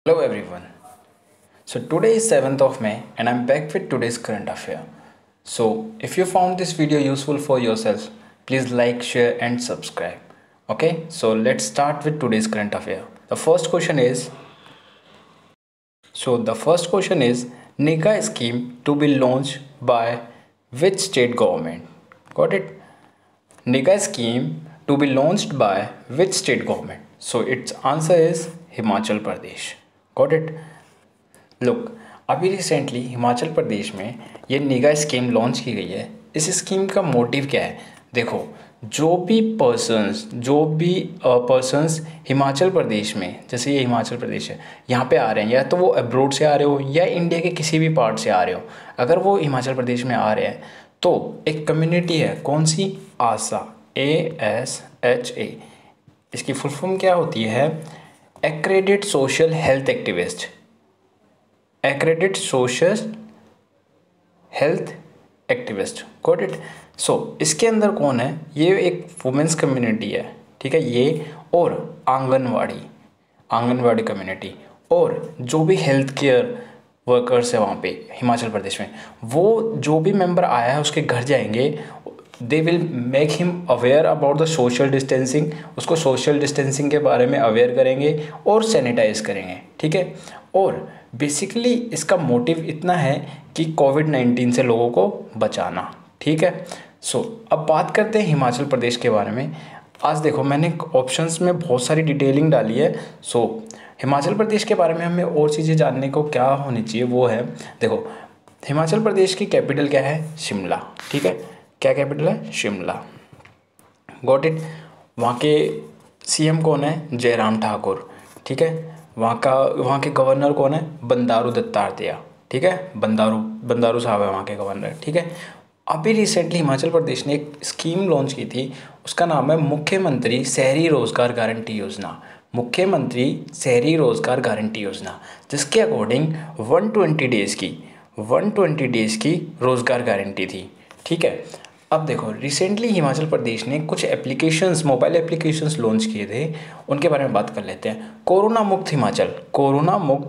Hello everyone. So today is 7th of May and I'm back with today's current affair. So if you found this video useful for yourself, please like, share and subscribe. Okay, so let's start with today's current affair. The first question is NIGA scheme to be launched by which state government? Got it? NIGA scheme to be launched by which state government? So its answer is Himachal Pradesh. Got it? Look अभी recently Himachal Pradesh में ये निगा scheme launch की गई है। इस scheme का motive क्या है? देखो, जो भी पर्सन्स हिमाचल प्रदेश में, जैसे ये हिमाचल प्रदेश है, यहाँ पे आ रहे हैं, या तो वो अब्रोड से आ रहे हो या इंडिया के किसी भी पार्ट से आ रहे हो, अगर वो हिमाचल प्रदेश में आ रहे हैं तो एक कम्युनिटी है, कौन सी? आशा, ASHA। इसकी फुल फॉर्म क्या होती है? Accredit social health activist. Accredit social health activist. Got it? So इसके अंदर कौन है? ये एक वुमेंस कम्युनिटी है, ठीक है, ये, और आंगनवाड़ी कम्युनिटी, और जो भी हेल्थ केयर वर्कर्स है वहाँ पे हिमाचल प्रदेश में, वो जो भी मेंबर आया है उसके घर जाएंगे। They will make him aware about the social distancing. उसको सोशल डिस्टेंसिंग के बारे में अवेयर करेंगे और सैनिटाइज करेंगे, ठीक है। और बेसिकली इसका मोटिव इतना है कि कोविड-19 से लोगों को बचाना, ठीक है। सो अब बात करते हैं हिमाचल प्रदेश के बारे में। आज देखो, मैंने ऑप्शंस में बहुत सारी डिटेलिंग डाली है। सो हिमाचल प्रदेश के बारे में हमें और चीज़ें जानने को क्या होनी चाहिए, वो है, देखो, हिमाचल प्रदेश की कैपिटल क्या है? शिमला, ठीक है। क्या कैपिटल है? शिमला। Got it? वहाँ के CM कौन है? जयराम ठाकुर, ठीक है। वहाँ के गवर्नर कौन है? बंडारू दत्तात्रेय, ठीक है। बंडारू साहब है वहाँ के गवर्नर, ठीक है। अभी रिसेंटली हिमाचल प्रदेश ने एक स्कीम लॉन्च की थी, उसका नाम है मुख्यमंत्री शहरी रोजगार गारंटी योजना। मुख्यमंत्री शहरी रोजगार गारंटी योजना, जिसके अकॉर्डिंग 120 डेज़ की रोजगार गारंटी थी, ठीक है। अब देखो, रिसेंटली हिमाचल प्रदेश ने कुछ मोबाइल एप्लीकेशंस लॉन्च किए थे, उनके बारे में बात कर लेते हैं। कोरोना मुक्त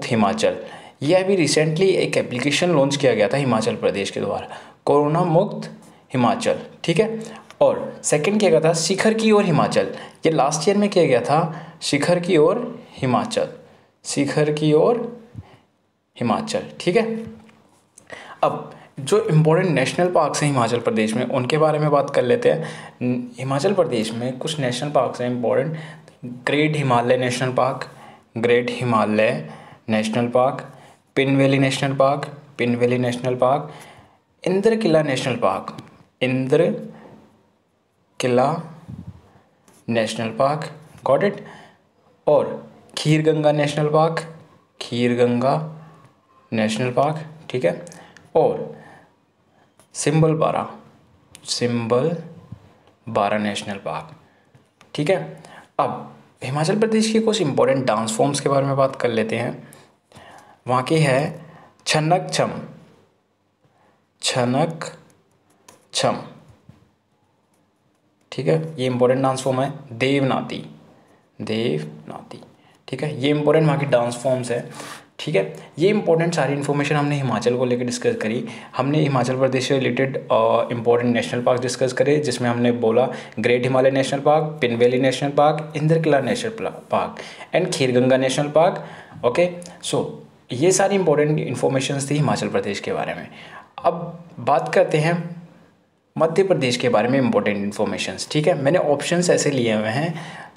हिमाचल, यह अभी रिसेंटली एक एप्लीकेशन लॉन्च किया गया था हिमाचल प्रदेश के द्वारा, कोरोना मुक्त हिमाचल, ठीक है। और सेकंड किया गया था शिखर की ओर हिमाचल, ये लास्ट ईयर में किया गया था, शिखर की ओर हिमाचल, ठीक है। अब जो इम्पोर्टेंट नेशनल पार्क्स हैं हिमाचल प्रदेश में, उनके बारे में बात कर लेते हैं। हिमाचल प्रदेश में कुछ नेशनल पार्क्स हैं important. Great Himalaya national park, Pin valley national park, Indrakila national park, got it. और खीरगंगा नेशनल पार्क, ठीक है। और सिंबल बारा नेशनल पार्क, ठीक है। अब हिमाचल प्रदेश के कुछ इंपॉर्टेंट डांस फॉर्म्स के बारे में बात कर लेते हैं। वहाँ की है छनक छम, ठीक है, ये इंपॉर्टेंट डांस फॉर्म है। देवनाती, ठीक है, ये इंपॉर्टेंट वहाँ की डांस फॉर्म्स है, ठीक है। ये इंपॉर्टेंट सारी इन्फॉर्मेशन हमने हिमाचल को लेकर डिस्कस करी। हमने हिमाचल प्रदेश से related important national park discuss करे, जिसमें हमने बोला great Himalaya national park, Pin valley national park, Indrakila national park and Kheerganga national park. Okay, so ये सारी इंपॉर्टेंट इन्फॉर्मेशन थी हिमाचल प्रदेश के बारे में। अब बात करते हैं मध्य प्रदेश के बारे में इंपॉर्टेंट इन्फॉर्मेशंस, ठीक है। मैंने ऑप्शंस ऐसे लिए हुए हैं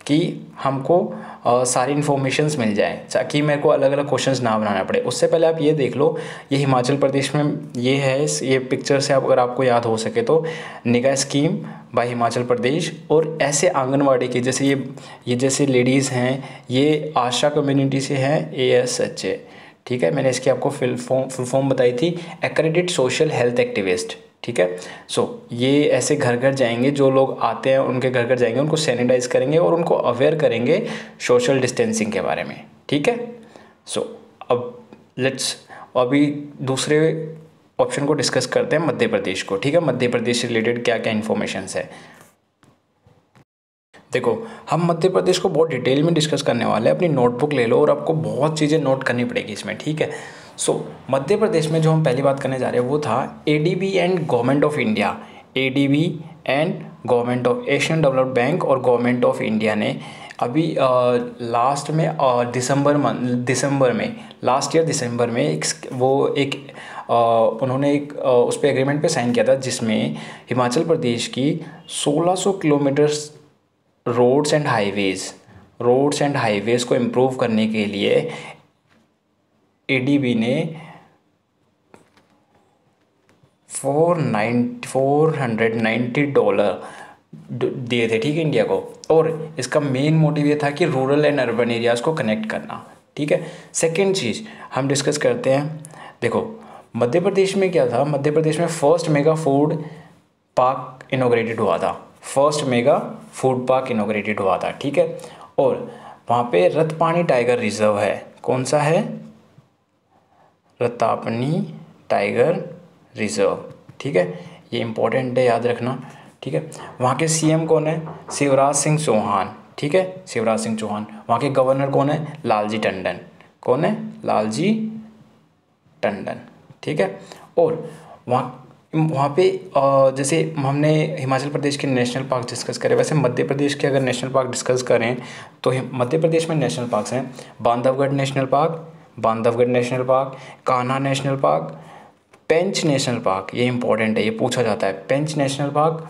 कि हमको सारी इन्फॉर्मेशंस मिल जाए, ताकि मेरे को अलग अलग क्वेश्चंस ना बनाना पड़े। उससे पहले आप ये देख लो, ये हिमाचल प्रदेश में ये है, ये पिक्चर से अगर आपको याद हो सके तो, निगा स्कीम बाय हिमाचल प्रदेश। और ऐसे आंगनवाड़ी के जैसे ये जैसे लेडीज़ हैं, ये आशा कम्युनिटी से हैं, ASHA, ठीक है। मैंने इसकी आपको फुल फॉर्म बताई थी, एक्रेडिट सोशल हेल्थ एक्टिविस्ट, ठीक है। सो ये ऐसे घर घर जाएंगे, जो लोग आते हैं उनके घर घर जाएंगे, उनको सैनिटाइज करेंगे और उनको अवेयर करेंगे सोशल डिस्टेंसिंग के बारे में, ठीक है। सो अब अभी दूसरे ऑप्शन को डिस्कस करते हैं, मध्य प्रदेश को, ठीक है। मध्य प्रदेश से रिलेटेड क्या क्या इन्फॉर्मेशन है। देखो हम मध्य प्रदेश को बहुत डिटेल में डिस्कस करने वाले हैं, अपनी नोटबुक ले लो और आपको बहुत चीज़ें नोट करनी पड़ेगी इसमें, ठीक है। सो मध्य प्रदेश में जो हम पहली बात करने जा रहे हैं वो था ADB and government of India. ADB and government of Asian developed bank और गवर्नमेंट ऑफ इंडिया ने अभी लास्ट में दिसंबर में लास्ट ईयर दिसंबर में उन्होंने एक उस पर एग्रीमेंट पे साइन किया था, जिसमें हिमाचल प्रदेश की 1600 किलोमीटर रोड्स एंड हाईवेज़ को इम्प्रूव करने के लिए एडीबी ने $490 दिए थे, ठीक है, इंडिया को। और इसका मेन मोटिव ये था कि रूरल एंड अर्बन एरियाज़ को कनेक्ट करना, ठीक है। सेकेंड चीज़ हम डिस्कस करते हैं। देखो मध्य प्रदेश में क्या था, मध्य प्रदेश में first mega food park inaugurated हुआ था, ठीक है। और वहाँ पे रतपानी टाइगर रिजर्व है, कौन सा है, रतापनी टाइगर रिजर्व, ठीक है। ये इंपॉर्टेंट है, याद रखना, ठीक है। वहाँ के सीएम कौन है, शिवराज सिंह चौहान, ठीक है, शिवराज सिंह चौहान। वहाँ के गवर्नर कौन है, लालजी टंडन, कौन है, लालजी टंडन, ठीक है। और वहाँ पे जैसे हमने हिमाचल प्रदेश के नेशनल पार्क डिस्कस करे, वैसे मध्य प्रदेश के अगर नेशनल पार्क डिस्कस करें तो मध्य प्रदेश में नेशनल पार्क्स हैं Bandhavgarh national park, Kanha national park, Pench national park, ये इंपॉर्टेंट है, ये पूछा जाता है, Pench national park,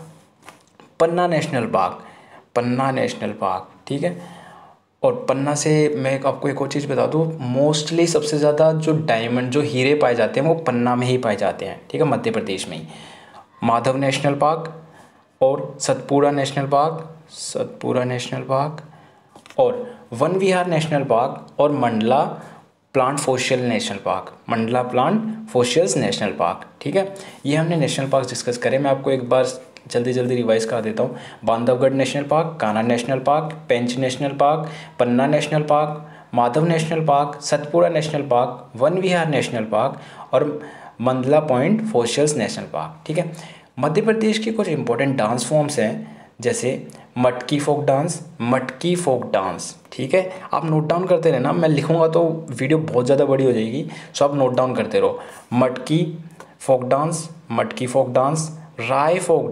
Panna national park, ठीक है। और पन्ना से मैं आपको एक और चीज़ बता दूँ, मोस्टली सबसे ज़्यादा जो डायमंड, जो हीरे पाए जाते हैं वो पन्ना में ही पाए जाते हैं, ठीक है, मध्य प्रदेश में ही। माधव नेशनल पार्क और सतपुड़ा नेशनल पार्क और वन विहार नेशनल पार्क और मंडला प्लांट फोसियल नेशनल पार्क, ठीक है। ये हमने नेशनल पार्क डिस्कस करे। मैं आपको एक बार जल्दी रिवाइज कर देता हूँ। Bandhavgarh national park, Kanha national park, Pench national park, Panna national park, Madhav national park, Satpura national park, Van Vihar national park और Mandla point fossil national park, ठीक है। मध्य प्रदेश के कुछ इंपॉर्टेंट डांस फॉर्म्स हैं, जैसे मटकी फोक डांस, ठीक है। आप नोट डाउन करते रहना, मैं लिखूंगा तो वीडियो बहुत ज़्यादा बड़ी हो जाएगी, सो आप नोट डाउन करते रहो। मटकी फोक डांस, राय फोक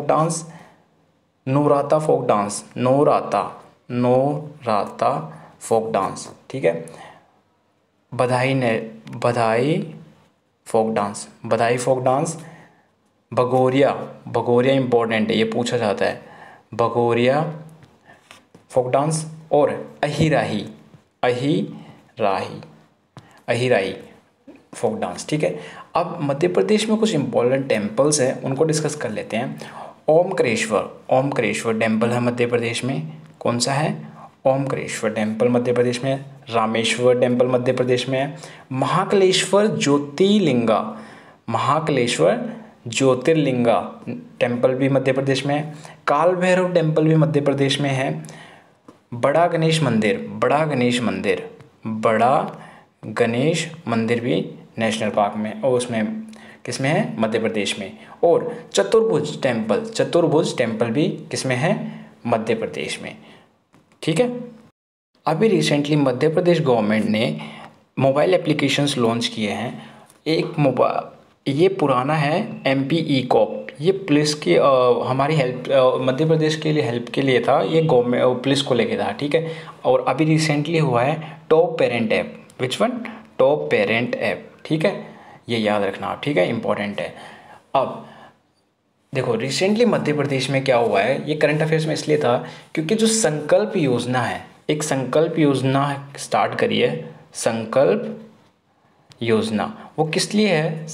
डांस, नौराता फोक डांस, ठीक है। बधाई फोक डांस, भगोरिया इंपॉर्टेंट है, ये पूछा जाता है, भगोरिया फोक डांस और अहिराही फोक डांस, ठीक है। अब मध्य प्रदेश में कुछ इंपॉर्टेंट टेम्पल्स हैं, उनको डिस्कस कर लेते हैं। ओमकारेश्वर टेम्पल है मध्य प्रदेश में, कौन सा है, ओमकारेश्वर टेम्पल मध्य प्रदेश में। रामेश्वर टेम्पल मध्य प्रदेश में है। महाकालेश्वर ज्योतिर्लिंगा टेम्पल भी मध्य प्रदेश में है। काल भैरव टेम्पल भी मध्य प्रदेश में है। बड़ा गणेश मंदिर भी नेशनल पार्क में और उसमें किसमें है, मध्य प्रदेश में। और चतुर्भुज टेम्पल भी किसमें है, मध्य प्रदेश में, ठीक है। अभी रिसेंटली मध्य प्रदेश गवर्नमेंट ने मोबाइल एप्लीकेशंस लॉन्च किए हैं। ये पुराना है MP ई-कॉप, ये पुलिस की हमारी हेल्प, मध्य प्रदेश के लिए हेल्प के लिए था, ये गवर्नमेंट पुलिस को लेके था, ठीक है। और अभी रिसेंटली हुआ है top parent app, top parent app, ठीक है, ये याद रखना आप, ठीक है, इंपॉर्टेंट है। अब देखो रिसेंटली मध्य प्रदेश में क्या हुआ है, ये करंट अफेयर्स में इसलिए था क्योंकि जो संकल्प योजना है, एक संकल्प योजना स्टार्ट करी है, संकल्प योजना, वो किस लिए है,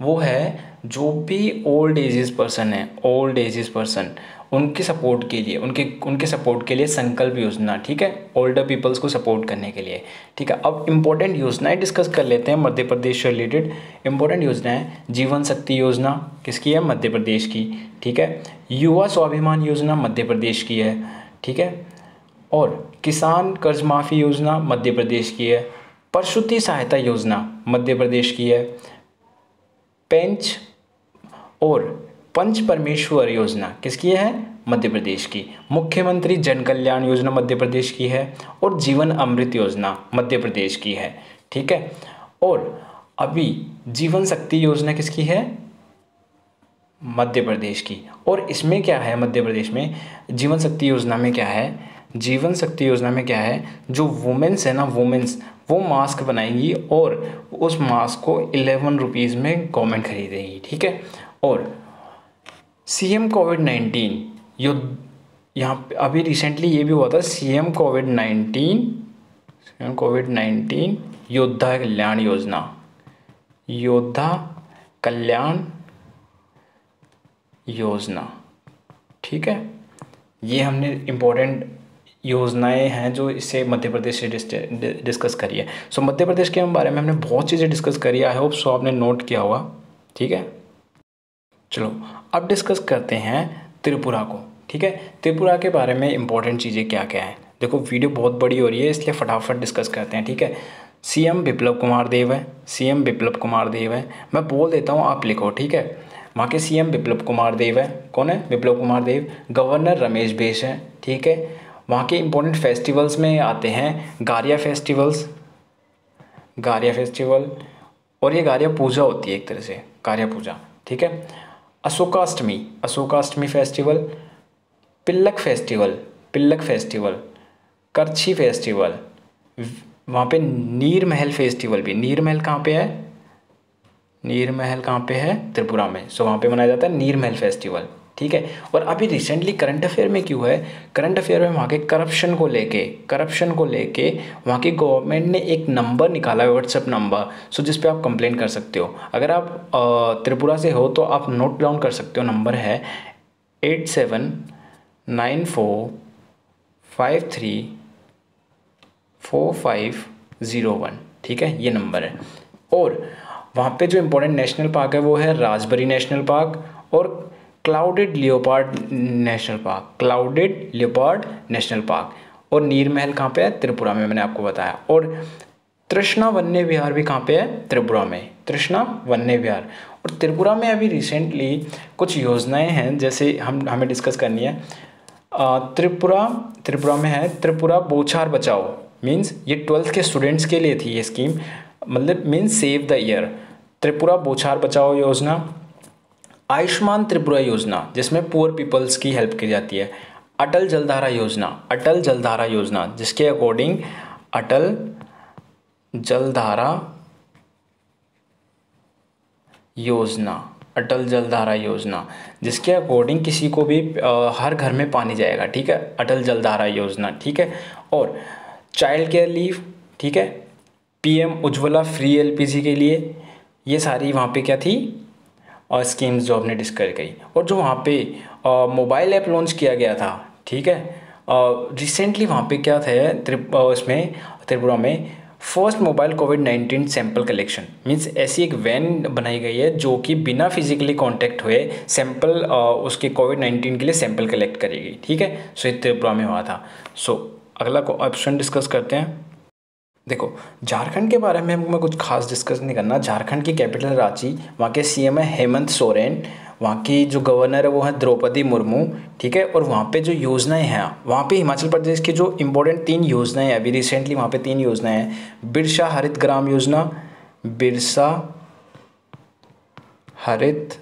वो है जो भी ओल्ड एजेस पर्सन उनके सपोर्ट के लिए, उनके सपोर्ट के लिए संकल्प योजना, ठीक है, ओल्डर पीपल्स को सपोर्ट करने के लिए, ठीक है। अब इम्पोर्टेंट योजनाएं डिस्कस कर लेते हैं मध्य प्रदेश से रिलेटेड। इम्पोर्टेंट योजनाएं, जीवन शक्ति योजना किसकी है, मध्य प्रदेश की, ठीक है। युवा स्वाभिमान योजना मध्य प्रदेश की है, ठीक है। और किसान कर्ज माफ़ी योजना मध्य प्रदेश की है। प्रसूति सहायता योजना मध्य प्रदेश की है। पेंच और पंच परमेश्वर योजना किसकी है, मध्य प्रदेश की। मुख्यमंत्री जन कल्याण योजना मध्य प्रदेश की है। और जीवन अमृत योजना मध्य प्रदेश की है। ठीक है। और अभी जीवन शक्ति योजना किसकी है? मध्य प्रदेश की। और इसमें क्या है, मध्य प्रदेश में जीवन शक्ति योजना में क्या है, जीवन शक्ति योजना में क्या है, जो वुमेन्स है ना, वुमेन्स वो मास्क बनाएंगी और उस मास्क को 11 रुपीज़ में गवर्नमेंट खरीदेगी। ठीक है। और सीएम कोविड-19 युद्ध, यहाँ पे अभी रिसेंटली ये भी हुआ था, सीएम कोविड-19 योद्धा कल्याण योजना, योद्धा कल्याण योजना। ठीक है। ये हमने इम्पोर्टेंट योजनाएं हैं जो इससे मध्य प्रदेश से डिस्कस करी है। सो मध्य प्रदेश के बारे में हमने बहुत चीज़ें डिस्कस करी है। आई होप सो आपने नोट किया होगा। ठीक है। चलो अब डिस्कस करते हैं त्रिपुरा को। ठीक है। त्रिपुरा के बारे में इम्पोर्टेंट चीज़ें क्या क्या हैं। देखो वीडियो बहुत बड़ी हो रही है इसलिए फटाफट डिस्कस करते हैं। ठीक है। सीएम बिप्लब कुमार देव है, सीएम बिप्लब कुमार देव है। मैं बोल देता हूँ, आप लिखो। ठीक है। वहाँ के सीएम बिप्लब कुमार देव है। कौन है? बिप्लब कुमार देव। गवर्नर रमेश बैस है। ठीक है। वहाँ के इम्पोर्टेंट फेस्टिवल्स में आते हैं गारिया फेस्टिवल्स, गारिया फेस्टिवल, और ये गारिया पूजा होती है एक तरह से, गारिया पूजा। ठीक है। Ashokashtami, Ashokashtami festival, Pillak festival, Pillak festival, Kharchi festival, वहाँ पे नीर महल फेस्टिवल भी। नीर महल कहाँ पे है? नीर महल कहाँ पे है? त्रिपुरा में। सो वहाँ पे मनाया जाता है नीर महल फेस्टिवल। ठीक है। और अभी रिसेंटली करंट अफेयर में क्यों है, करंट अफेयर में वहाँ के करप्शन को लेके वहाँ की गवर्नमेंट ने एक नंबर निकाला है, व्हाट्सएप नंबर, सो जिस पे आप कंप्लेन कर सकते हो। अगर आप त्रिपुरा से हो तो आप नोट डाउन कर सकते हो। नंबर है 8794534501। ठीक है, ये नंबर है। और वहाँ पे जो इम्पोर्टेंट नेशनल पार्क है वो है राजबरी नेशनल पार्क और clouded leopard national park, clouded leopard national park. और नीर महल कहाँ पे है? त्रिपुरा में, मैंने आपको बताया। और तृष्णा वन्य विहार भी कहाँ पे है? त्रिपुरा में, तृष्णा वन्य विहार। और त्रिपुरा में अभी रिसेंटली कुछ योजनाएं हैं जैसे हमें डिस्कस करनी है। त्रिपुरा में है त्रिपुरा बोछार बचाओ, मीन्स ये 12th के स्टूडेंट्स के लिए थी ये स्कीम, मतलब means save the year. Tripura Bochhor Bachao Yojana. Ayushman Tripura योजना जिसमें पुअर पीपल्स की हेल्प की जाती है। अटल जलधारा योजना, अटल जलधारा योजना जिसके अकॉर्डिंग अटल जलधारा योजना, अटल जलधारा योजना जिसके अकॉर्डिंग किसी को भी हर घर में पानी जाएगा। ठीक है, अटल जलधारा योजना। ठीक है। और चाइल्ड केयर लीव, ठीक है, पीएम उज्ज्वला फ्री एलपीजी के लिए, ये सारी वहाँ पे क्या थी और स्कीम्स जो हमने डिस्कस करी। और जो वहाँ पे मोबाइल ऐप लॉन्च किया गया था, ठीक है, रिसेंटली वहाँ पे क्या था इसमें त्रिपुरा में फर्स्ट मोबाइल कोविड-19 सैंपल कलेक्शन, मीन्स ऐसी एक वैन बनाई गई है जो कि बिना फिजिकली कांटेक्ट हुए सैंपल उसके कोविड-19 के लिए सैंपल कलेक्ट करेगी। ठीक है। सो ये त्रिपुरा में हुआ था। सो अगला ऑप्शन डिस्कस करते हैं। देखो झारखंड के बारे में हमें कुछ खास डिस्कस नहीं करना। झारखंड की कैपिटल रांची, वहाँ के सीएम है हेमंत सोरेन, वहाँ की जो गवर्नर है वो है द्रौपदी मुर्मू। ठीक है। और वहाँ पे जो योजनाएं हैं, वहाँ पे हिमाचल प्रदेश की जो इम्पोर्टेंट 3 योजनाएं हैं, अभी रिसेंटली वहाँ पे 3 योजनाएं हैं। बिरसा हरित ग्राम योजना, बिरसा हरित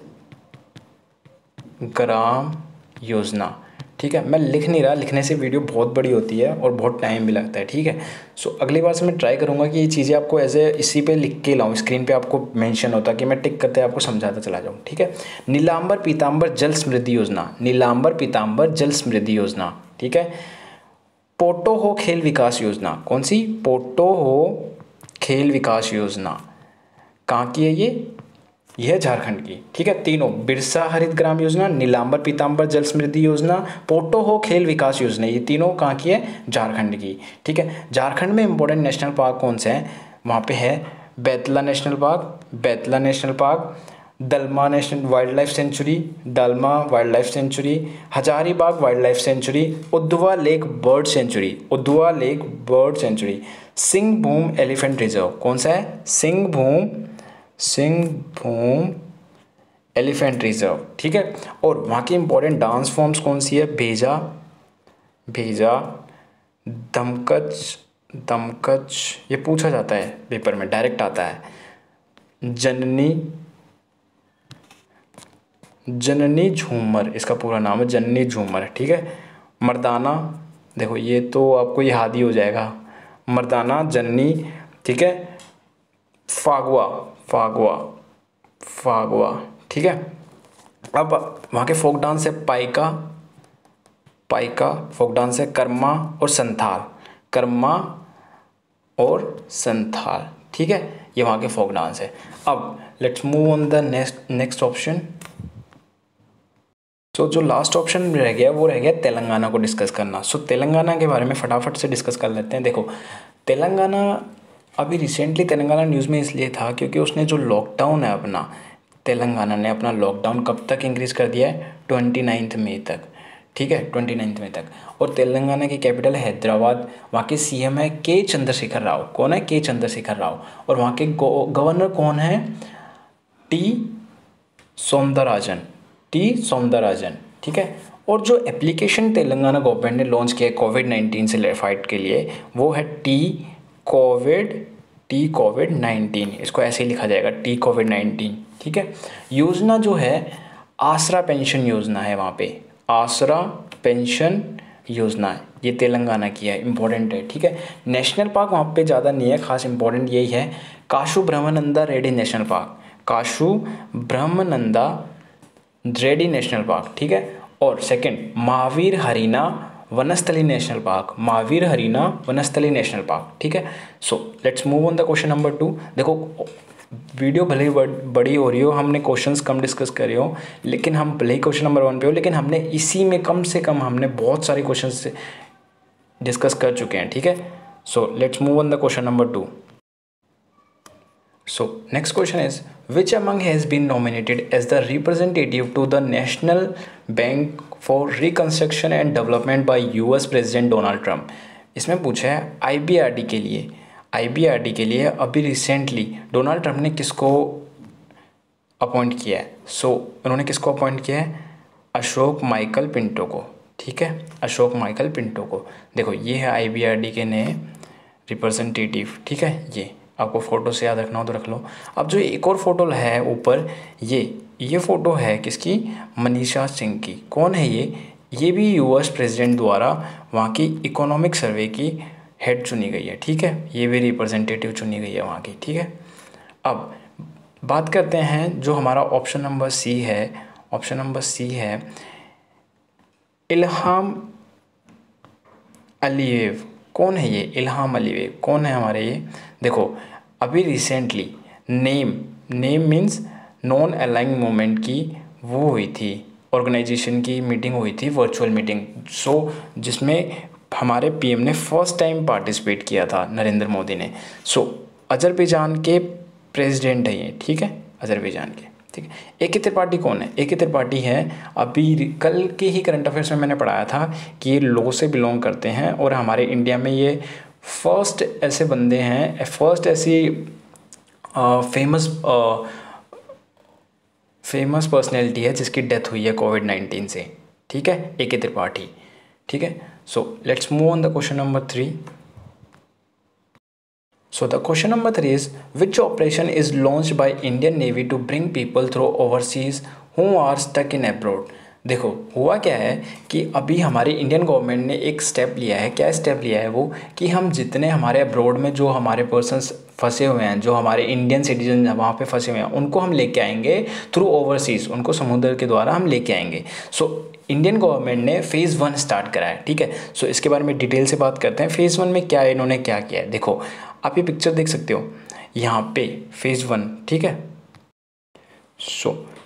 ग्राम योजना। ठीक है, मैं लिख नहीं रहा, लिखने से वीडियो बहुत बड़ी होती है और बहुत टाइम भी लगता है। ठीक है। सो अगली बार से मैं ट्राई करूँगा कि ये चीज़ें आपको ऐसे इसी पे लिख के लाऊं, स्क्रीन पे आपको मेंशन होता कि मैं टिक करते आपको समझाता चला जाऊँ। ठीक है। नीलांबर पीतांबर जल समृद्धि योजना, नीलांबर पीतांबर जल समृद्धि योजना। ठीक है। पोटो हो खेल विकास योजना, कौन सी? पोटो हो खेल विकास योजना कहाँ की है ये? यह है झारखंड की। ठीक है। तीनों, बिरसा हरित ग्राम योजना, नीलांबर पीतांबर जल समृद्धि योजना, पोटो हो खेल विकास योजना, ये तीनों कहाँ की है? झारखंड की। ठीक है। झारखंड में इंपॉर्टेंट नेशनल पार्क कौन से हैं? वहाँ पे है Betla national park, Betla national park, Dalma national wildlife sanctuary, Dalma wildlife sanctuary, Hazaribagh wildlife sanctuary, Udhwa lake bird sanctuary, Udhwa lake bird sanctuary, Singhbhum elephant reserve, कौन सा है? सिंहभूम एलिफेंट रिजर्व, ठीक है। और वहाँ की इंपॉर्टेंट डांस फॉर्म्स कौन सी है? भेजा, दमकच, ये पूछा जाता है पेपर में, डायरेक्ट आता है। जननी झूमर, इसका पूरा नाम है जननी झूमर, ठीक है। मर्दाना, देखो ये तो आपको याद ही हो जाएगा, मर्दाना, जननी, ठीक है। फागवा, ठीक है। अब वहाँ के फोक डांस है पाइका फोक डांस है, कर्मा और संथाल, ठीक है। ये वहाँ के फोक डांस है। अब let's move on the next option. So जो लास्ट ऑप्शन रह गया वो रह गया तेलंगाना को डिस्कस करना। सो तेलंगाना के बारे में फटाफट से डिस्कस कर लेते हैं। देखो तेलंगाना, अभी रिसेंटली तेलंगाना न्यूज़ में इसलिए था क्योंकि उसने जो लॉकडाउन है अपना, तेलंगाना ने अपना लॉकडाउन कब तक इंक्रीज़ कर दिया है? 29 मई तक, ठीक है, 29 मई तक। और तेलंगाना की कैपिटल है हैदराबाद। वहाँ के सीएम है के चंद्रशेखर राव। कौन है? के चंद्रशेखर राव। और वहाँ के गवर्नर कौन है? टी सौंदरराजन, ठीक है। और जो एप्लीकेशन तेलंगाना गवर्नमेंट ने लॉन्च किया है कोविड-19 से फाइट के लिए, वो है टी कोविड-19, इसको ऐसे ही लिखा जाएगा टी कोविड-19, ठीक है। योजना जो है आसरा पेंशन योजना है, वहाँ पे आसरा पेंशन योजना है, ये तेलंगाना की है, इंपॉर्टेंट है, ठीक है। नेशनल पार्क वहाँ पे ज़्यादा नहीं है, खास इंपॉर्टेंट यही है Kasu Brahmananda Reddy national park, Kasu Brahmananda Reddy national park, ठीक है। और second Mahavir Harina Vanasthali national park, ठीक है। So let's move on the question number 2। देखो वीडियो भले ही बड़ी हो रही हो, हमने क्वेश्चंस कम डिस्कस करे हो, लेकिन हम भले ही क्वेश्चन नंबर 1 पे हो, लेकिन हमने इसी में कम से कम हमने बहुत सारे क्वेश्चंस डिस्कस कर चुके हैं, ठीक है। So let's move on the question number 2। So next question is, which among has been nominated as the representative to the National Bank for Reconstruction and Development by US President Donald Trump? इसमें पूछा है IBRD के लिए अभी recently Donald Trump ने किसको appoint किया है? उन्होंने किसको अपॉइंट किया है? अशोक माइकल पिंटो को, ठीक है, अशोक माइकल पिंटो को। देखो ये है IBRD के नए रिप्रेजेंटेटिव, ठीक है। ये आपको फ़ोटो से याद रखना हो तो रख लो। अब जो एक और फोटो है ऊपर, ये फ़ोटो है किसकी? मनीषा सिंह की। कौन है ये भी US प्रेसिडेंट द्वारा वहाँ की इकोनॉमिक सर्वे की हेड चुनी गई है, ठीक है। ये भी रिप्रेजेंटेटिव चुनी गई है वहाँ की, ठीक है। अब बात करते हैं जो हमारा ऑप्शन नंबर सी है इल्हाम अलीवेव। कौन है ये इल्हाम अलीवेव? कौन है हमारे ये? देखो अभी recently name means non aligning movement की वो हुई थी, ऑर्गेनाइजेशन की मीटिंग हुई थी, वर्चुअल मीटिंग, जिसमें हमारे PM ने फर्स्ट टाइम पार्टिसिपेट किया था, नरेंद्र मोदी ने। अजरबैजान के प्रेसिडेंट है ये, ठीक है, अजरबैजान के, ठीक है। AK त्रिपाठी कौन है? AK त्रिपाठी है, अभी कल के ही करंट अफेयर्स में मैंने पढ़ाया था कि ये लॉ से बिलोंग करते हैं और हमारे इंडिया में ये फर्स्ट ऐसे बंदे हैं, फर्स्ट ऐसी फेमस पर्सनैलिटी है जिसकी डेथ हुई है कोविड-19 से, ठीक है, AK त्रिपाठी, ठीक है। So let's move on the question number 3। So the question number 3 is, which operation is launched by Indian Navy to bring people through overseas who are stuck in abroad? देखो हुआ क्या है कि अभी हमारी इंडियन गवर्नमेंट ने एक step लिया है। क्या स्टेप लिया है वो? कि हम जितने हमारे अब्रॉड में जो हमारे पर्सन्स फंसे हुए हैं, जो हमारे इंडियन सिटीजन वहाँ पे फंसे हुए हैं, उनको हम लेके आएंगे थ्रू ओवरसीज़, उनको समुद्र के द्वारा हम लेके आएंगे। इंडियन गवर्नमेंट ने फ़ेज़ 1 स्टार्ट करा है, ठीक है। इसके बारे में डिटेल से बात करते हैं। फ़ेज़ 1 में क्या इन्होंने क्या किया है? देखो आप ये पिक्चर देख सकते हो यहाँ पे, फ़ेज़ 1, ठीक है।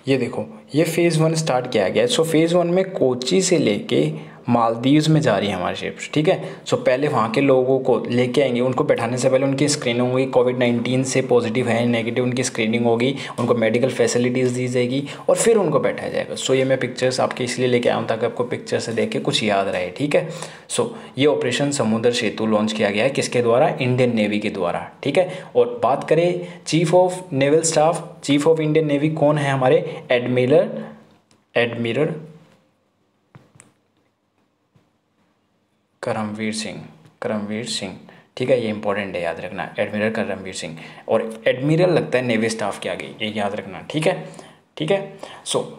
ये देखो ये फ़ेज़ 1 स्टार्ट किया गया है। फ़ेज़ 1 में कोची से लेके मालदीव्स में जा रही है हमारी शिप्स, ठीक है। सो पहले वहाँ के लोगों को लेके आएंगे, उनको बैठाने से पहले उनकी स्क्रीनिंग होगी, कोविड-19 से पॉजिटिव है नेगेटिव उनकी स्क्रीनिंग होगी, उनको मेडिकल फैसिलिटीज़ दी जाएगी और फिर उनको बैठाया जाएगा। सो ये मैं पिक्चर्स आपके इसलिए लेके आया हूँ ताकि आपको पिक्चर से देख के कुछ याद रहे, ठीक है। सो ये ऑपरेशन समुद्र सेतु लॉन्च किया गया है किसके द्वारा? इंडियन नेवी के द्वारा, ठीक है। और बात करें chief of naval staff, chief of Indian navy कौन है हमारे? एडमिरल करमवीर सिंह, ठीक है। ये इंपॉर्टेंट है, याद रखना, एडमिरल करमवीर सिंह। और एडमिरल लगता है नेवी स्टाफ के आगे, ये याद रखना, ठीक है। सो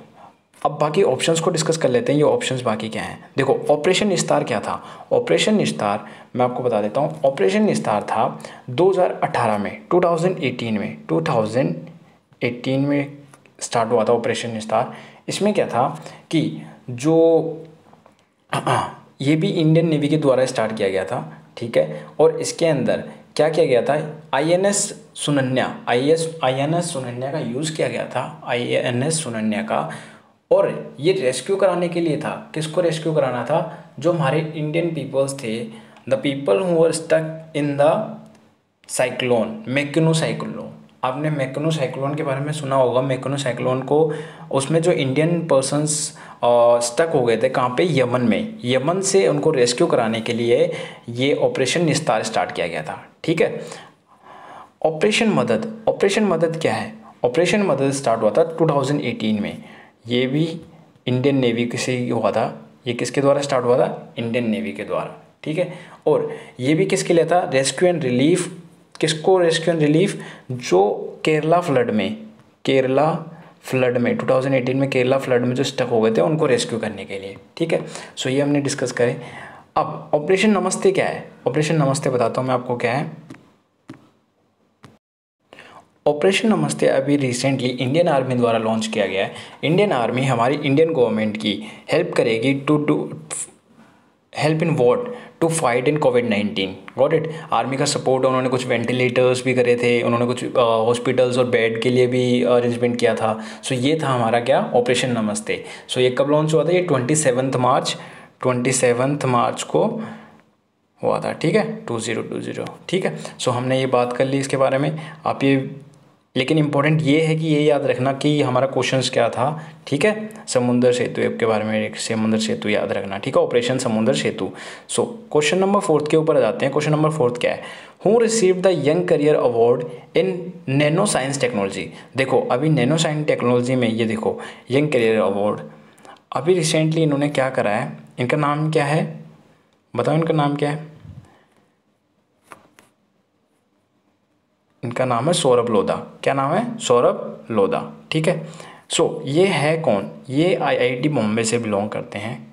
अब बाकी ऑप्शंस को डिस्कस कर लेते हैं। ये ऑप्शंस बाकी क्या हैं? देखो, ऑपरेशन निस्तार क्या था? ऑपरेशन निस्तार मैं आपको बता देता हूँ। ऑपरेशन निस्तार था 2018 में, 2018 में स्टार्ट हुआ था ऑपरेशन निस्तार। इसमें क्या था कि जो ये भी इंडियन नेवी के द्वारा स्टार्ट किया गया था, ठीक है। और इसके अंदर क्या किया गया था? INS सुनन्या का यूज़ किया गया था, INS सुनन्या का। और ये रेस्क्यू कराने के लिए था। किसको रेस्क्यू कराना था? जो हमारे इंडियन पीपल्स थे, the people who were stuck in the cyclone, Mekunu cyclone. आपने मैकनू साइक्लोन के बारे में सुना होगा। मैकनू साइक्लोन को, उसमें जो इंडियन पर्सन्स स्टक हो गए थे, कहाँ पे? यमन में। यमन से उनको रेस्क्यू कराने के लिए ये ऑपरेशन निस्तार स्टार्ट किया गया था, ठीक है। ऑपरेशन मदद क्या है? ऑपरेशन मदद स्टार्ट हुआ था 2018 में। ये भी इंडियन नेवी से हुआ था। ये किसके द्वारा स्टार्ट हुआ था? इंडियन नेवी के द्वारा, ठीक है। और ये भी किसके लिए था? Rescue and relief. किसको रेस्क्यू एंड रिलीफ? जो केरला फ्लड में 2018 में केरला फ्लड में जो स्टक हो गए थे, उनको रेस्क्यू करने के लिए, ठीक है। सो ये हमने डिस्कस करे। अब ऑपरेशन नमस्ते क्या है? ऑपरेशन नमस्ते बताता हूँ मैं आपको क्या है। ऑपरेशन नमस्ते अभी रिसेंटली इंडियन आर्मी द्वारा लॉन्च किया गया है। इंडियन आर्मी हमारी इंडियन गवर्नमेंट की हेल्प करेगी help in what? To fight in कोविड-19। Got it. आर्मी का सपोर्ट, उन्होंने कुछ वेंटिलेटर्स भी करे थे, उन्होंने कुछ हॉस्पिटल्स और बेड के लिए भी अरेंजमेंट किया था। सो ये था हमारा क्या? ऑपरेशन नमस्ते। सो ये कब लॉन्च हुआ था? ये 27 मार्च को हुआ था, ठीक है, 2020, ठीक है। सो हमने ये बात कर ली इसके बारे में। आप ये, लेकिन इंपॉर्टेंट ये है कि ये याद रखना कि हमारा क्वेश्चंस क्या था, ठीक है। समुद्र सेतु के बारे में, एक समुद्र सेतु याद रखना, ठीक है, ऑपरेशन समुद्र सेतु। सो क्वेश्चन नंबर 4 के ऊपर आ जाते हैं। क्वेश्चन नंबर 4 क्या है? Who receive the young career award in nano science technology. देखो, अभी नैनो साइंस टेक्नोलॉजी में ये देखो यंग करियर अवार्ड अभी रिसेंटली इन्होंने क्या करा है। इनका नाम क्या है? बताओ इनका नाम क्या है? इनका नाम है सौरभ लोधा। क्या नाम है? सौरभ लोधा, ठीक है। सो ये है कौन? ये IIT बॉम्बे से बिलोंग करते हैं,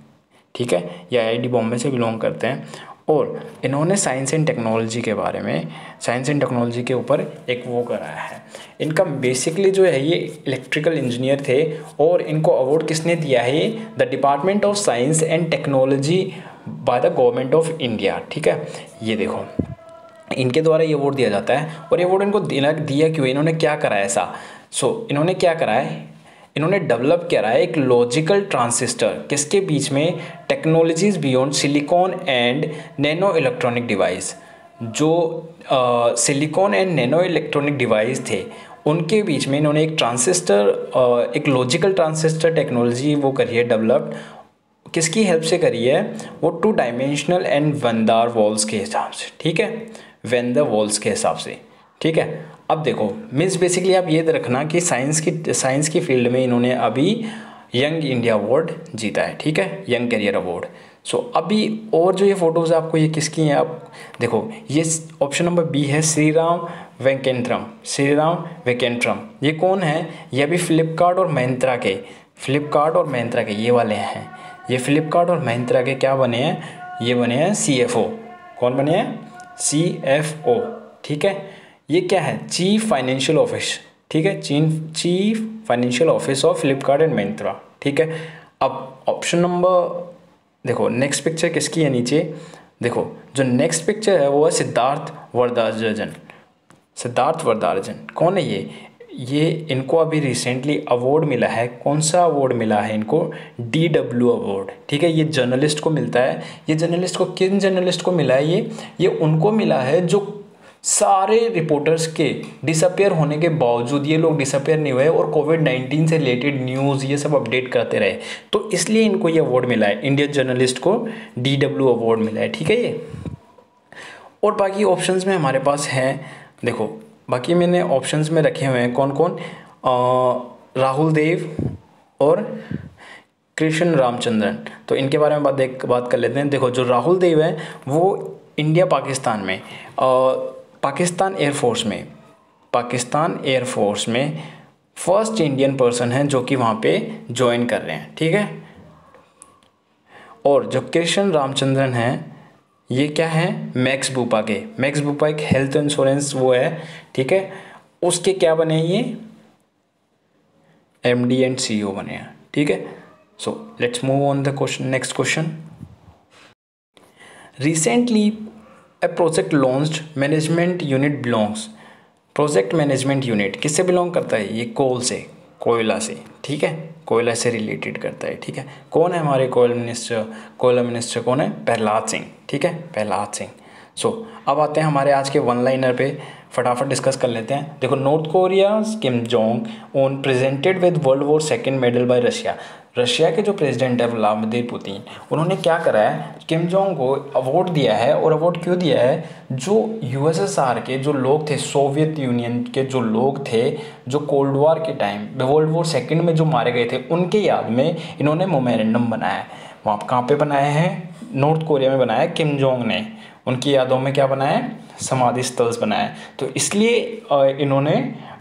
ठीक है। ये IIT बॉम्बे से बिलोंग करते हैं और इन्होंने साइंस एंड टेक्नोलॉजी के बारे में, साइंस एंड टेक्नोलॉजी के ऊपर एक वो कराया है। इनका बेसिकली जो है, ये इलेक्ट्रिकल इंजीनियर थे और इनको अवार्ड किसने दिया है? The department of science and technology by the government of India, ठीक है। ये देखो, इनके द्वारा ये अवार्ड दिया जाता है। और ये अवार्ड इनको दिया क्यों? इन्होंने क्या करा है ऐसा? इन्होंने क्या करा है? इन्होंने डेवलप किया है एक लॉजिकल ट्रांजिस्टर। किसके बीच में? Technologies beyond silicon and nano electronic device. जो silicon and nano electronic device थे, उनके बीच में इन्होंने एक ट्रांजिस्टर, एक लॉजिकल ट्रांजिस्टर टेक्नोलॉजी वो करी है डेवलप्ड। किसकी हेल्प से करी है? वो 2 डायमेंशनल एंड वेंदार वॉल्स के हिसाब से, ठीक है, वेंदर वॉल्स के हिसाब से, ठीक है। अब देखो, मीन्स बेसिकली आप ये रखना कि साइंस की फील्ड में इन्होंने अभी यंग इंडिया अवार्ड जीता है, ठीक है, यंग करियर अवार्ड। सो अभी और जो ये फोटोज़ आपको ये किसकी हैं? आप देखो, ये ऑप्शन नंबर बी है श्रीराम वेंकटेरम। ये कौन है? ये अभी फ्लिपकार्ट और महिंद्रा के ये वाले हैं। ये फ्लिपकार्ट और महिंद्रा के क्या बने हैं? ये बने हैं CFO। कौन बने हैं? CFO, ठीक है। ये क्या है? चीफ फाइनेंशियल ऑफिस, ठीक है, chief financial office of Flipkart and Mahindra, ठीक है। अब ऑप्शन नंबर देखो, नेक्स्ट पिक्चर किसकी है? नीचे देखो, जो नेक्स्ट पिक्चर है वो है सिद्धार्थ वरदारजन। कौन है ये? ये इनको अभी रिसेंटली अवार्ड मिला है। कौन सा अवार्ड मिला है इनको? DW अवार्ड, ठीक है। ये जर्नलिस्ट को मिलता है। ये जर्नलिस्ट को, किन जर्नलिस्ट को मिला है ये उनको मिला है जो सारे रिपोर्टर्स के डिसअपेयर होने के बावजूद ये लोग डिसअपेयर नहीं हुए और कोविड-19 से रिलेटेड न्यूज़ ये सब अपडेट करते रहे, तो इसलिए इनको ये अवार्ड मिला है। इंडियन जर्नलिस्ट को DW अवार्ड मिला है, ठीक है ये। और बाकी ऑप्शंस में हमारे पास हैं, देखो बाकी मैंने ऑप्शंस में रखे हुए हैं कौन कौन, राहुल देव और कृष्ण रामचंद्रन। तो इनके बारे में बात कर लेते हैं। देखो जो राहुल देव है वो इंडिया पाकिस्तान में पाकिस्तान एयरफोर्स में फर्स्ट इंडियन पर्सन है जो कि वहाँ पे ज्वाइन कर रहे हैं, ठीक है। और जो कृष्ण रामचंद्रन हैं ये क्या है, मैक्स बूपा एक हेल्थ इंश्योरेंस वो है, ठीक है। उसके क्या बने, ये MD एंड CEO बने हैं, ठीक है। So let's move on the question, next question. Recently a project launched management unit belongs, project management unit किससे बिलोंग करता है? ये कोयला से, ठीक है, कोयला से रिलेटेड करता है, ठीक है। कौन है हमारे कोयला मिनिस्टर कौन है? प्रहलाद सिंह, ठीक है, प्रहलाद सिंह। सो अब आते हैं हमारे आज के वन लाइनर पे, फटाफट डिस्कस कर लेते हैं। देखो, north Korea Kim Jong Un presented with world war second medal by Russia के जो प्रेसिडेंट है व्लादिमीर पुतिन, उन्होंने क्या करा है, किम जोंग को अवार्ड दिया है। और अवार्ड क्यों दिया है? जो USSR के जो लोग थे, सोवियत यूनियन के जो लोग थे, जो कोल्ड वॉर के टाइम वर्ल्ड वॉर सेकेंड में जो मारे गए थे, उनके याद में इन्होंने मेमोरेंडम बनाया है। वहाँ कहाँ पे बनाया है? नॉर्थ कोरिया में बनाया है किम जोंग ने। उनकी यादों में क्या बनाया है? समाधि स्थल बनाया है। तो इसलिए इन्होंने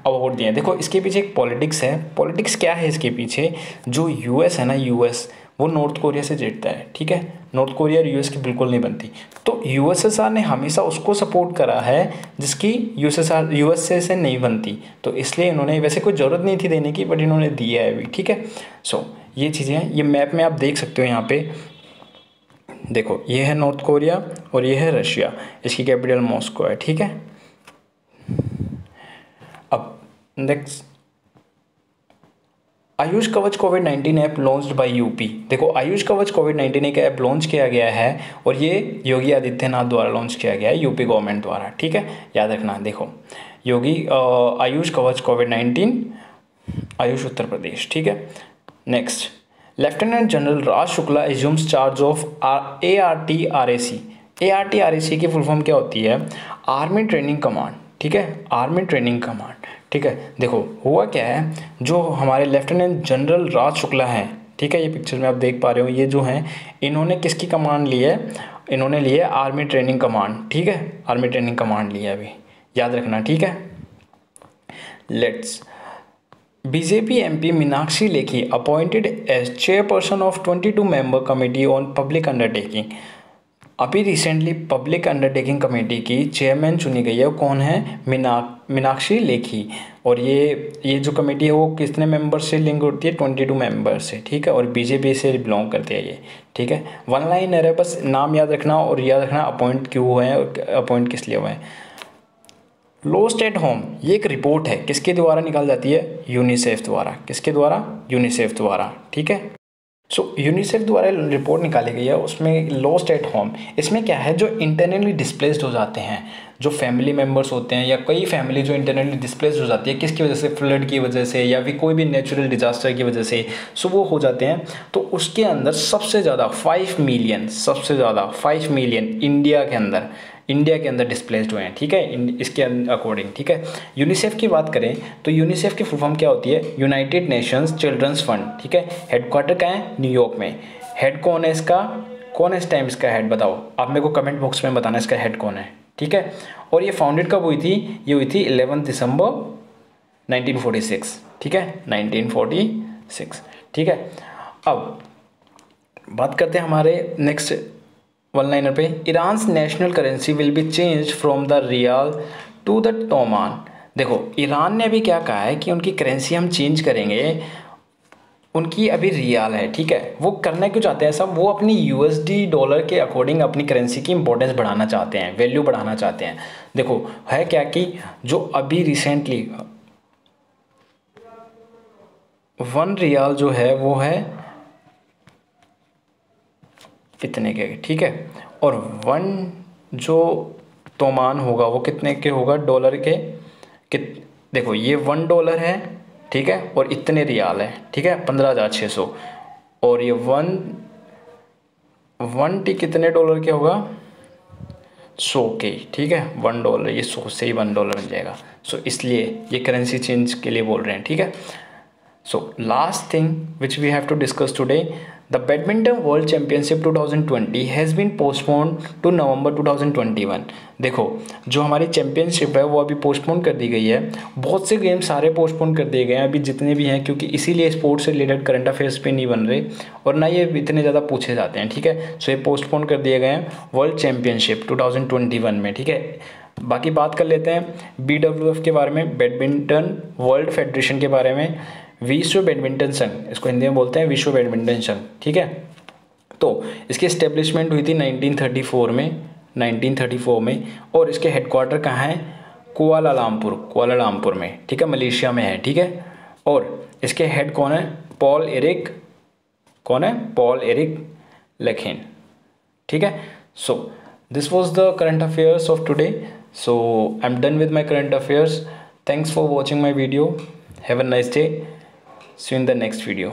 अवार्ड दिया। देखो इसके पीछे एक पॉलिटिक्स है। पॉलिटिक्स क्या है इसके पीछे? जो US है ना, US वो नॉर्थ कोरिया से जीतता है, ठीक है। नॉर्थ कोरिया और US की बिल्कुल नहीं बनती। तो USSR ने हमेशा उसको सपोर्ट करा है जिसकी USA से नहीं बनती। तो इसलिए इन्होंने, वैसे कोई ज़रूरत नहीं थी देने की, बट इन्होंने दिया है अभी, ठीक है। सो ये चीज़ें हैं, ये मैप में आप देख सकते हो। यहाँ पे देखो, ये है नॉर्थ कोरिया और ये है रशिया, इसकी कैपिटल मॉस्को है, ठीक है। अब नेक्स्ट, आयुष कवच कोविड-19 ऐप लॉन्च्ड बाय यूपी। देखो, आयुष कवच कोविड-19 एक ऐप लॉन्च किया गया है और ये योगी आदित्यनाथ द्वारा लॉन्च किया गया है, यूपी गवर्नमेंट द्वारा, ठीक है, याद रखना। देखो आयुष कवच कोविड-19, आयुष उत्तर प्रदेश, ठीक है। Next, lieutenant general Raj Shukla assumes charge of ARTRAC। ARTRAC की फुल फॉर्म क्या होती है? आर्मी ट्रेनिंग कमांड, ठीक है, आर्मी ट्रेनिंग कमांड, ठीक है। देखो हुआ क्या है, जो हमारे लेफ्टिनेंट जनरल राज शुक्ला हैं, ठीक है, ये पिक्चर में आप देख पा रहे हो, ये जो हैं इन्होंने किसकी कमांड ली है? इन्होंने ली है आर्मी ट्रेनिंग कमांड, ठीक है, आर्मी ट्रेनिंग कमांड ली है अभी, याद रखना, ठीक है। Let's, BJP MP Meenakshi Lekhi appointed as chairperson of 22 member committee on public undertaking. अभी रिसेंटली पब्लिक अंडरटेकिंग कमेटी की चेयरमैन चुनी गई है। वो कौन है? मीनाक्षी लेखी। और ये जो कमेटी है वो कितने मेंबर से लिंक होती है? 22 मेंबर से, ठीक है। और BJP से बिलोंग करती है ये, ठीक है। वन लाइनर है, बस नाम याद रखना और याद रखना अपॉइंट क्यों हुए हैं और अपॉइंट किस लिए हुए हैं। लॉस्ट एट होम, ये एक रिपोर्ट है, किसके द्वारा निकाल जाती है? यूनिसेफ द्वारा। किसके द्वारा? यूनिसेफ द्वारा, ठीक है। सो यूनिसेफ द्वारा रिपोर्ट निकाली गई है, उसमें लॉस्ट एट होम, इसमें क्या है, जो इंटरनली डिस्प्लेस्ड हो जाते हैं, जो फैमिली मेम्बर्स होते हैं या कई फैमिली जो इंटरनली डिस्प्लेस्ड हो जाती है, किसकी वजह से? फ्लड की वजह से या फिर कोई भी नेचुरल डिजास्टर की वजह से, सो वो हो जाते हैं। तो उसके अंदर सबसे ज़्यादा 5 मिलियन, सबसे ज़्यादा 5 मिलियन इंडिया के अंदर डिस्प्लेस्ड हुए हैं, ठीक है, इसके अकॉर्डिंग, ठीक है। यूनिसेफ की बात करें तो यूनिसेफ की फुल फॉर्म क्या होती है? यूनाइटेड नेशंस चिल्ड्रंस फंड, ठीक है। हेडक्वार्टर कहाँ है? न्यूयॉर्क में। हेड कौन है इसका? कौन है इस टाइम इसका हेड? बताओ आप मेरे को कमेंट बॉक्स में बताना इसका हेड कौन है, ठीक है। और ये फाउंडेड कब हुई थी? ये हुई थी 11 दिसंबर 1946, ठीक है, 1946, ठीक है। अब बात करते हैं हमारे नेक्स्ट वन लाइनर पे। Iran national currency will be change from the rial to the toman. देखो, ईरान ने अभी क्या कहा है कि उनकी करेंसी हम चेंज करेंगे, उनकी अभी रियाल है, ठीक है। वो करना क्यों चाहते हैं सब? वो अपनी USD डॉलर के अकॉर्डिंग अपनी करेंसी की इंपॉर्टेंस बढ़ाना चाहते हैं, वैल्यू बढ़ाना चाहते हैं। देखो है क्या कि जो अभी रिसेंटली 1 रियाल जो है वो है इतने के, ठीक है। और 1 जो तोमान होगा वो कितने के होगा, डॉलर के देखो ये $1 है, ठीक है, और इतने रियाल है, ठीक है, 15,600। और ये 1 टी कितने डॉलर के होगा, 100 के, ठीक है। $1 ये 100 से ही $1 बन जाएगा। सो इसलिए ये करेंसी चेंज के लिए बोल रहे हैं, ठीक है। So last thing which we have to discuss today, the Badminton World Championship 2020 has been postponed to November 2021। देखो जो हमारी चैम्पियनशिप है वो अभी पोस्टपोन कर दी गई है। बहुत से गेम सारे पोस्टपोन कर दिए गए हैं अभी जितने भी हैं, क्योंकि इसीलिए स्पोर्ट्स से रिलेटेड करंट अफेयर्स पे नहीं बन रहे और ना ये इतने ज़्यादा पूछे जाते हैं, ठीक है। सो ये पोस्टपोन कर दिए गए हैं वर्ल्ड चैम्पियनशिप 2021 में, ठीक है। बाकी बात कर लेते हैं BWF के बारे में, बैडमिंटन वर्ल्ड फेडरेशन के बारे में। विश्व बैडमिंटन संघ, इसको हिंदी में बोलते हैं विश्व बैडमिंटन संघ, ठीक है। तो इसकी इस्टेब्लिशमेंट हुई थी 1934 में और इसके हेडक्वार्टर कहाँ है, कुआलालंपुर में, ठीक है, मलेशिया में है, ठीक है। और इसके हेड कौन है, पॉल एरिक लेखेन, ठीक है। So this was the current affairs of today. So I am done with my current affairs. Thanks for watching my video. Have a nice day. See you in the next video.